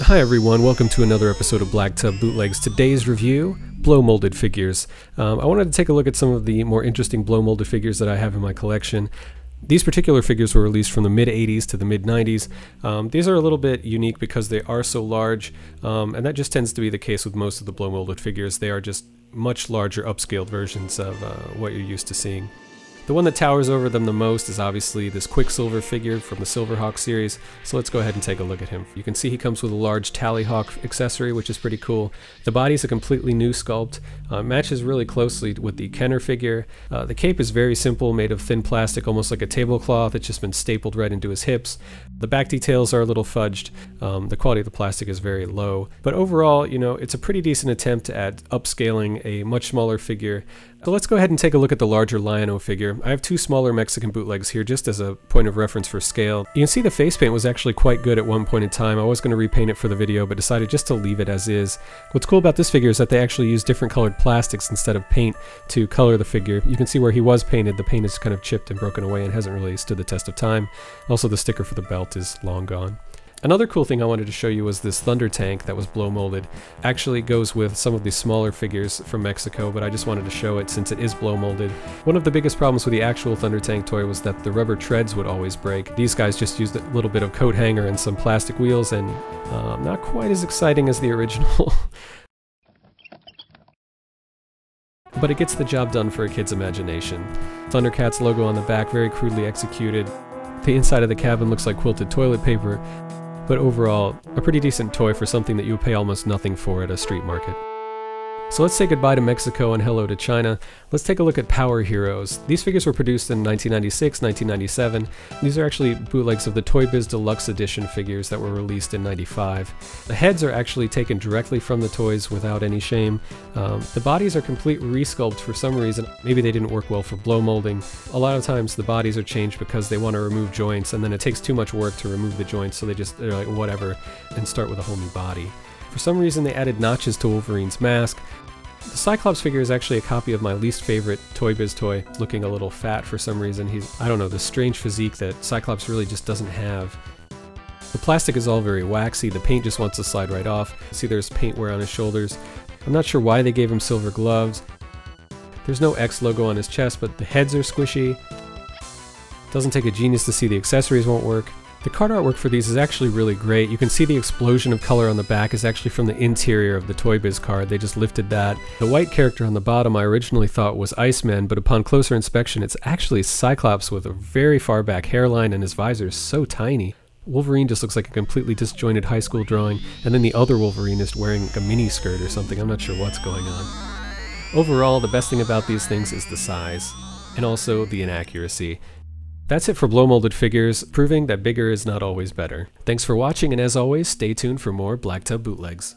Hi everyone, welcome to another episode of Black Tub Bootlegs. Today's review, blow molded figures. I wanted to take a look at some of the more interesting blow molded figures that I have in my collection. These particular figures were released from the mid-80s to the mid-90s. These are a little bit unique because they are so large, and that just tends to be the case with most of the blow molded figures. They are just much larger upscaled versions of what you're used to seeing. The one that towers over them the most is obviously this Quicksilver figure from the SilverHawk series, so let's go ahead and take a look at him. You can see he comes with a large Tallyhawk accessory, which is pretty cool. The body's a completely new sculpt, matches really closely with the Kenner figure. The cape is very simple, made of thin plastic, almost like a tablecloth. It's just been stapled right into his hips. The back details are a little fudged. The quality of the plastic is very low, but overall, you know, it's a pretty decent attempt at upscaling a much smaller figure. So let's go ahead and take a look at the larger lino figure. I have two smaller Mexican bootlegs here just as a point of reference for scale. You can see the face paint was actually quite good at one point in time. I was going to repaint it for the video, but decided just to leave it as is. What's cool about this figure is that they actually use different colored plastics instead of paint to color the figure. You can see where he was painted, the paint is kind of chipped and broken away and hasn't really stood the test of time. Also, the sticker for the belt is long gone. Another cool thing I wanted to show you was this Thunder tank that was blow molded. Actually goes with some of these smaller figures from Mexico, but I just wanted to show it since it is blow molded. One of the biggest problems with the actual Thunder tank toy was that the rubber treads would always break. These guys just used a little bit of coat hanger and some plastic wheels, and not quite as exciting as the original. But it gets the job done for a kid's imagination. ThunderCats logo on the back, very crudely executed. The inside of the cabin looks like quilted toilet paper. But overall, a pretty decent toy for something that you would pay almost nothing for at a street market. So let's say goodbye to Mexico and hello to China. Let's take a look at Power Heroes. These figures were produced in 1996, 1997. These are actually bootlegs of the Toy Biz Deluxe Edition figures that were released in 95. The heads are actually taken directly from the toys without any shame. The bodies are complete resculpt for some reason. Maybe they didn't work well for blow molding. A lot of times the bodies are changed because they want to remove joints, and then it takes too much work to remove the joints, so they're like whatever and start with a whole new body. For some reason they added notches to Wolverine's mask. The Cyclops figure is actually a copy of my least favorite Toy Biz toy, looking a little fat for some reason. He's, I don't know, this strange physique that Cyclops really just doesn't have. The plastic is all very waxy, the paint just wants to slide right off. See, there's paint wear on his shoulders. I'm not sure why they gave him silver gloves. There's no X logo on his chest, but the heads are squishy. Doesn't take a genius to see the accessories won't work. The card artwork for these is actually really great. You can see the explosion of color on the back is actually from the interior of the Toy Biz card. They just lifted that. The white character on the bottom I originally thought was Iceman, but upon closer inspection it's actually Cyclops with a very far back hairline, and his visor is so tiny. Wolverine just looks like a completely disjointed high school drawing, and then the other Wolverine is wearing a mini skirt or something. I'm not sure what's going on. Overall, the best thing about these things is the size, and also the inaccuracy. That's it for blow molded figures, proving that bigger is not always better. Thanks for watching, and as always, stay tuned for more Black Tub Bootlegs.